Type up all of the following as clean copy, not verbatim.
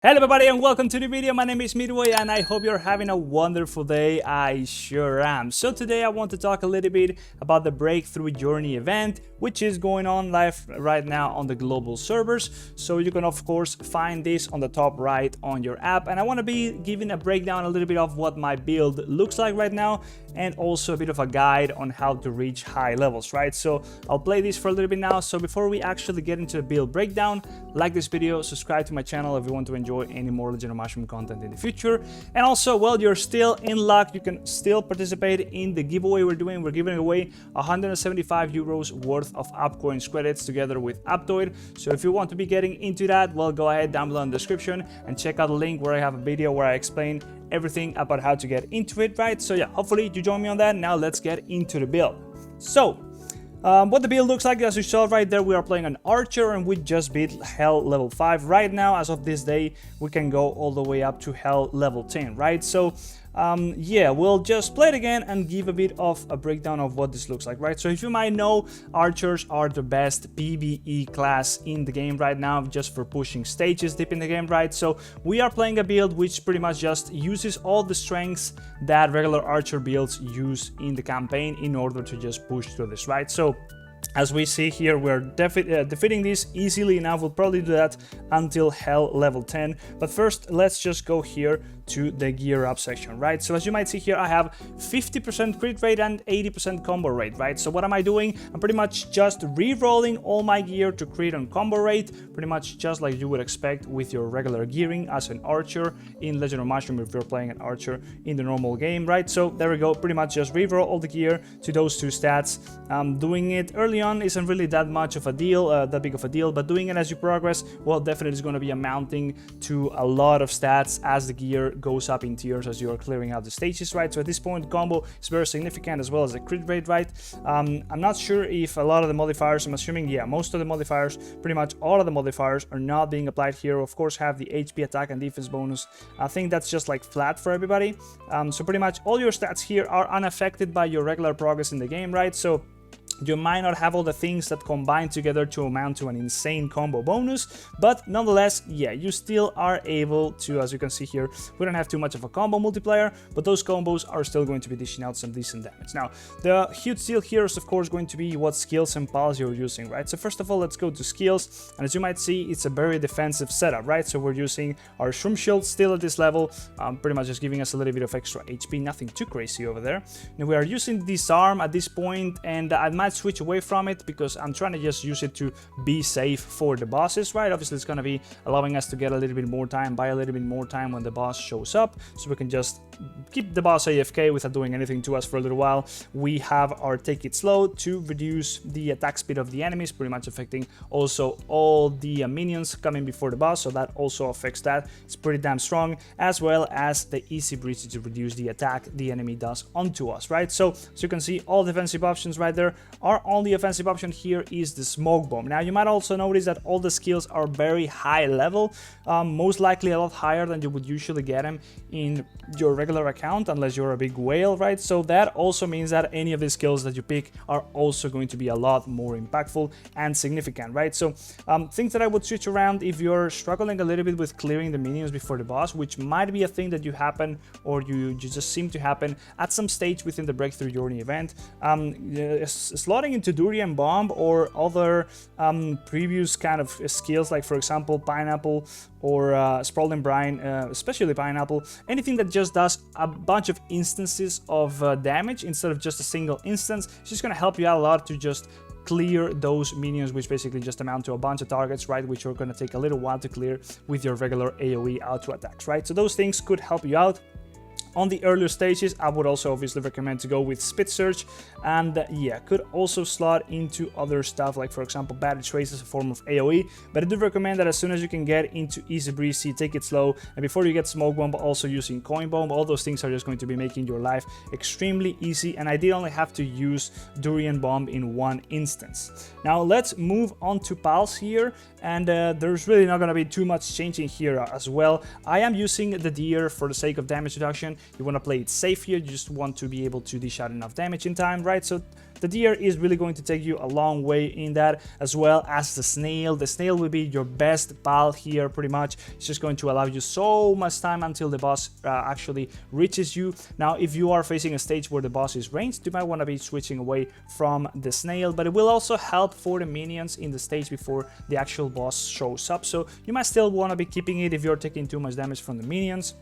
Hello everybody and welcome to the video. My name is Midway and I hope you're having a wonderful day. I sure am. So today I want to talk a little bit about the Breakthrough Journey event, which is going on live right now on the global servers. So you can of course find this on the top right on your app, and I want to be giving a breakdown a little bit of what my build looks like right now, and also a bit of a guide on how to reach high levels, right? So I'll play this for a little bit now. So before we actually get into the build breakdown, like this video, subscribe to my channel if you want to enjoy any more Legend of Mushroom content in the future. And also, while you're still in luck, you can still participate in the giveaway we're doing. We're giving away 175 euros worth of AppCoins Credits together with Aptoide. So if you want to be getting into that, well, go ahead down below in the description and check out the link where I have a video where I explain everything about how to get into it, right? So yeah, hopefully you join me on that. Now let's get into the build. So what the build looks like, as you saw right there, we are playing an archer and we just beat hell level 5. Right now, as of this day, we can go all the way up to hell level 10, right? So yeah, we'll just play it again and give a bit of a breakdown of what this looks like, right? So if you might know, archers are the best PvE class in the game right now, just for pushing stages deep in the game, right? So we are playing a build which pretty much just uses all the strengths that regular archer builds use in the campaign in order to just push through this, right? So as we see here, we're defeating this easily enough. We'll probably do that until hell level 10. But first, let's just go here to the gear up section, right? So as you might see here, I have 50% crit rate and 80% combo rate, right? So what am I doing? I'm pretty much just re-rolling all my gear to crit on combo rate, pretty much just like you would expect with your regular gearing as an archer in Legend of Mushroom if you're playing an archer in the normal game, right? So there we go, pretty much just re-roll all the gear to those two stats. Doing it early on isn't really that much of a deal, that big of a deal, but doing it as you progress, well, definitely is going to be amounting to a lot of stats as the gear goes up in tiers as you are clearing out the stages, right? So at this point, combo is very significant as well as the crit rate, right? I'm not sure if a lot of the modifiers, I'm assuming, yeah, most of the modifiers, pretty much all of the modifiers are not being applied here. Of course, have the HP attack and defense bonus. I think that's just like flat for everybody. So pretty much all your stats here are unaffected by your regular progress in the game, right? So you might not have all the things that combine together to amount to an insane combo bonus, but nonetheless, yeah, you still are able to, as you can see here, we don't have too much of a combo multiplier, but those combos are still going to be dishing out some decent damage. Now, the huge deal here is, of course, going to be what skills and pals you're using, right? So first of all, let's go to skills, and as you might see, it's a very defensive setup, right? So we're using our Shroom Shield still at this level, pretty much just giving us a little bit of extra HP, nothing too crazy over there. Now, we are using Disarm at this point, and I might switch away from it because I'm trying to just use it to be safe for the bosses, right? Obviously, it's going to be allowing us to get a little bit more time, buy a little bit more time when the boss shows up, so we can just keep the boss AFK without doing anything to us for a little while. We have our Take It Slow to reduce the attack speed of the enemies, pretty much affecting also all the minions coming before the boss, so that also affects that. It's pretty damn strong, as well as the Easy Breezy to reduce the attack the enemy does onto us, right? So as you can see, all defensive options right there. Our only offensive option here is the Smoke Bomb. Now, you might also notice that all the skills are very high level, most likely a lot higher than you would usually get them in your regular account, unless you're a big whale, right? So that also means that any of the skills that you pick are also going to be a lot more impactful and significant, right? So things that I would switch around if you're struggling a little bit with clearing the minions before the boss, which might be a thing that you happen or you just seem to happen at some stage within the Breakthrough Journey event. Slotting into Durian Bomb or other previous kind of skills, like for example Pineapple or Sprawling Brine, especially Pineapple, anything that just does a bunch of instances of damage instead of just a single instance, it's just going to help you out a lot to just clear those minions, which basically just amount to a bunch of targets, right, which are going to take a little while to clear with your regular AoE auto attacks, right? So those things could help you out. On the earlier stages, I would also obviously recommend to go with Spit Search, and yeah, could also slot into other stuff, like for example Battery Trace as a form of AoE, but I do recommend that as soon as you can get into Easy Breezy, Take It Slow, and before you get Smoke Bomb, also using Coin Bomb. All those things are just going to be making your life extremely easy, and I did only have to use Durian Bomb in one instance. Now let's move on to pals here, and there's really not going to be too much changing here as well. I am using the Deer for the sake of damage reduction. You want to play it safe here. You just want to be able to dish out enough damage in time, right? So the deer is really going to take you a long way in that, as well as the snail. The snail will be your best pal here, pretty much. It's just going to allow you so much time until the boss actually reaches you. Now, if you are facing a stage where the boss is ranged, you might want to be switching away from the snail, but it will also help for the minions in the stage before the actual boss shows up. So you might still want to be keeping it if you're taking too much damage from the minions.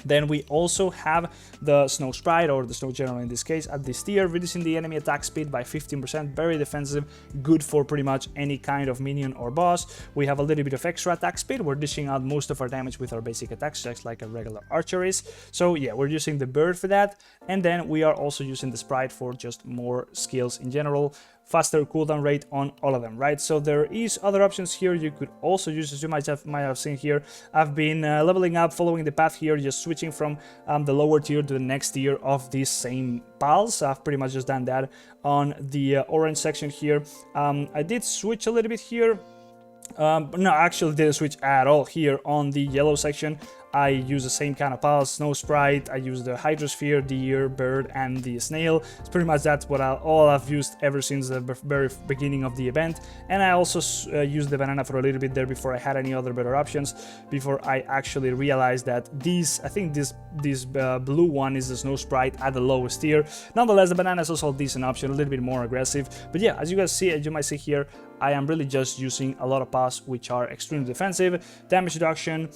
Then we also have the Snow Sprite, or the Snow General in this case, at this tier, reducing the enemy attack speed by 15%, very defensive, good for pretty much any kind of minion or boss. We have a little bit of extra attack speed. We're dishing out most of our damage with our basic attacks, just like a regular archer is. So yeah, we're using the bird for that, and then we are also using the Sprite for just more skills in general. Faster cooldown rate on all of them, right? So there is other options here you could also use, as you might have seen here. I've been leveling up, following the path here, just switching from the lower tier to the next tier of these same pals. I've pretty much just done that on the orange section here. I did switch a little bit here. No, I actually didn't switch at all here on the yellow section. I use the same kind of pals, Snow Sprite, I use the Hydrosphere, Deer, Bird, and the Snail. It's pretty much that's what all I've used ever since the very beginning of the event. And I also used the banana for a little bit there before I had any other better options, before I actually realized that I think this blue one is the Snow Sprite at the lowest tier. Nonetheless, the banana is also a decent option, a little bit more aggressive. But yeah, as you guys see, as you might see here, I am really just using a lot of paths which are extremely defensive, damage reduction,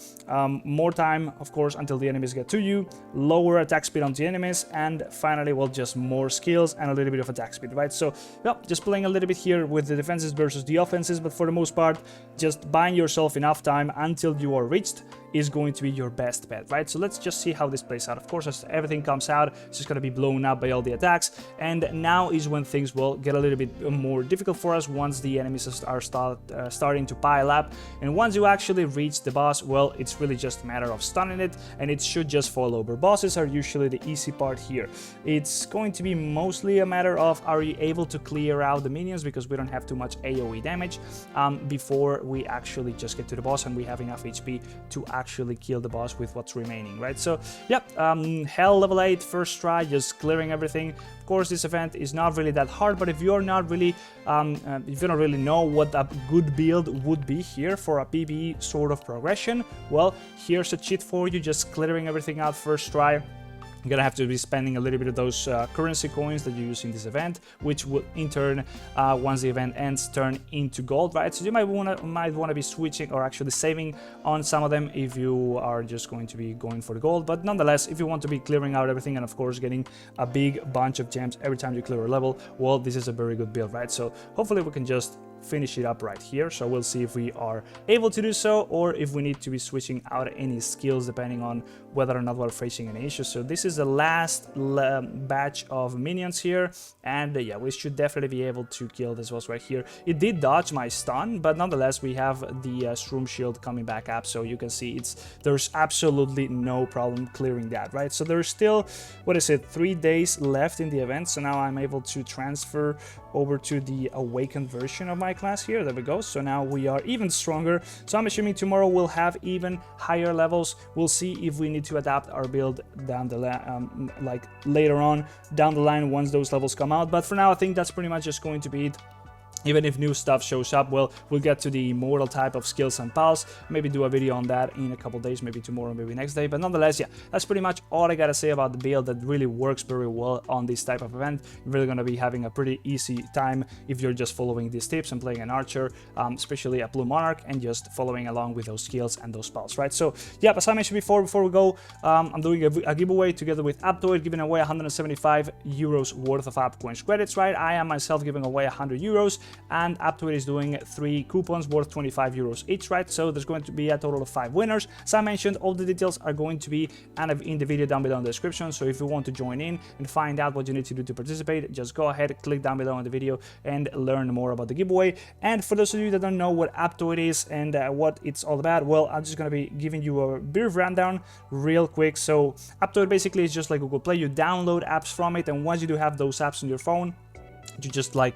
more time, of course, until the enemies get to you, lower attack speed on the enemies, and finally, well, just more skills and a little bit of attack speed, right? So, well, just playing a little bit here with the defenses versus the offenses, but for the most part, just buying yourself enough time until you are reached is going to be your best bet, right? So let's just see how this plays out. Of course, as everything comes out, it's just going to be blown up by all the attacks, and now is when things will get a little bit more difficult for us once the enemies are starting to pile up. And once you actually reach the boss, well, it's really just a matter of stunning it, and it should just fall over. Bosses are usually the easy part here. It's going to be mostly a matter of, are you able to clear out the minions, because we don't have too much AoE damage before we actually just get to the boss and we have enough HP to actually kill the boss with what's remaining, right? So yep, hell level 8 first try, just clearing everything. Of course, this event is not really that hard, but if you're not really if you don't really know what a good build would be here for a PvE sort of progression, well, here's a cheat for you, just clearing everything out first try. You're gonna have to be spending a little bit of those currency coins that you use in this event, which will in turn, once the event ends, turn into gold, right? So you might wanna be switching or actually saving on some of them if you are just going to be going for the gold. But nonetheless, if you want to be clearing out everything and of course getting a big bunch of gems every time you clear a level, well, this is a very good build, right? So hopefully we can just finish it up right here. So we'll see if we are able to do so, or if we need to be switching out any skills depending on whether or not we're facing any issues. So this is the last batch of minions here, and yeah, we should definitely be able to kill this boss right here. It did dodge my stun, but nonetheless we have the Shroom Shield coming back up, so you can see there's absolutely no problem clearing that, right? So there's still, what is it, 3 days left in the event, so now I'm able to transfer over to the awakened version of my class here. There we go. So now we are even stronger. So I'm assuming tomorrow we'll have even higher levels. We'll see if we need to adapt our build down the like later on down the line once those levels come out. But for now, I think that's pretty much just going to be it. Even if new stuff shows up, well, we'll get to the immortal type of skills and pals, maybe do a video on that in a couple days, maybe tomorrow, maybe next day. But nonetheless, yeah, that's pretty much all I gotta say about the build that really works very well on this type of event. You're really gonna be having a pretty easy time if you're just following these tips and playing an archer, especially a blue monarch, and just following along with those skills and those pals, right? So yeah, as I mentioned before we go, I'm doing a giveaway together with Aptoide, giving away 175 euros worth of AppCoins Credits, right? I am myself giving away 100 euros. And Aptoide is doing 3 coupons worth 25 euros each, right? So there's going to be a total of 5 winners. As I mentioned, all the details are going to be in the video down below in the description. So if you want to join in and find out what you need to do to participate, just go ahead, click down below in the video and learn more about the giveaway. And for those of you that don't know what Aptoide is and what it's all about, well, I'm just going to be giving you a brief rundown real quick. So Aptoide basically is just like Google Play. You download apps from it, and once you do have those apps on your phone, you just like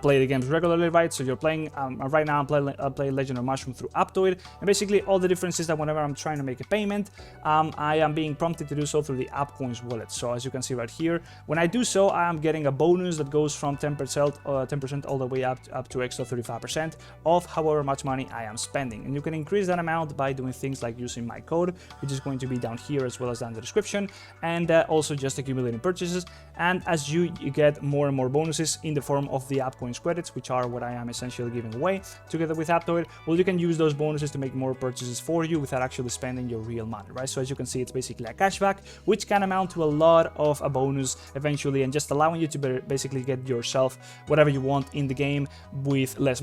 play the games regularly, right? So you're playing right now I'm playing Legend of Mushroom through Aptoide, and basically all the difference is that whenever I'm trying to make a payment, I am being prompted to do so through the AppCoins wallet. So as you can see right here, when I do so, I am getting a bonus that goes from 10% all the way up to extra 35% of however much money I am spending, and you can increase that amount by doing things like using my code, which is going to be down here as well as down in the description, and also just accumulating purchases. And as you get more and more bonuses in the form of the AppCoins credits, which are what I am essentially giving away together with Aptoide, well, you can use those bonuses to make more purchases for you without actually spending your real money, right? So as you can see, it's basically a cashback, which can amount to a lot of a bonus eventually, and just allowing you to basically get yourself whatever you want in the game with less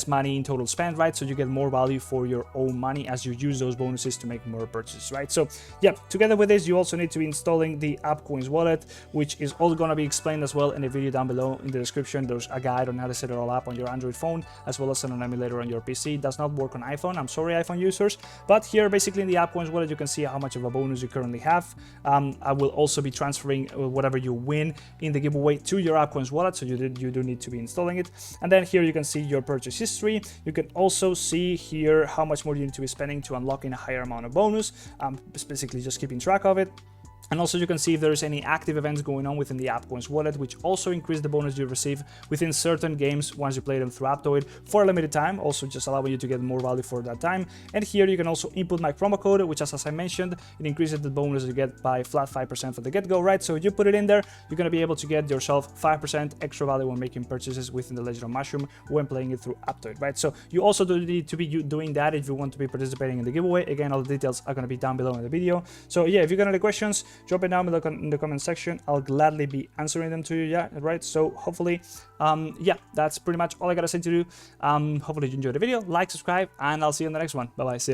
money in total spend, right? So you get more value for your own money as you use those bonuses to make more purchases, right? So yeah, together with this, you also need to be installing the AppCoins wallet, which is all going to be explained as well in the video down below in the description. There's a guide on how to set it all up on your Android phone, as well as on an emulator on your PC. It does not work on iPhone. I'm sorry, iPhone users. But here, basically in the AppCoins wallet, you can see how much of a bonus you currently have. I will also be transferring whatever you win in the giveaway to your AppCoins wallet, so you do need to be installing it. And then here you can see your purchase history. You can also see here how much more you need to be spending to unlock in a higher amount of bonus. Basically just keeping track of it. And also you can see if there's any active events going on within the AppCoins wallet, which also increase the bonus you receive within certain games once you play them through Aptoide for a limited time, also just allowing you to get more value for that time. And here you can also input my promo code, which as I mentioned, it increases the bonus you get by flat 5% for the get-go, right? So you put it in there, you're going to be able to get yourself 5% extra value when making purchases within the Legend of Mushroom when playing it through Aptoide, right? So you also do need to be doing that if you want to be participating in the giveaway. Again, all the details are going to be down below in the video. So yeah, if you got any questions, drop it down below in the comment section. I'll gladly be answering them to you, yeah, right? So hopefully, yeah, that's pretty much all I gotta say to you. Hopefully you enjoyed the video, like, subscribe, and I'll see you in the next one. Bye bye, see ya.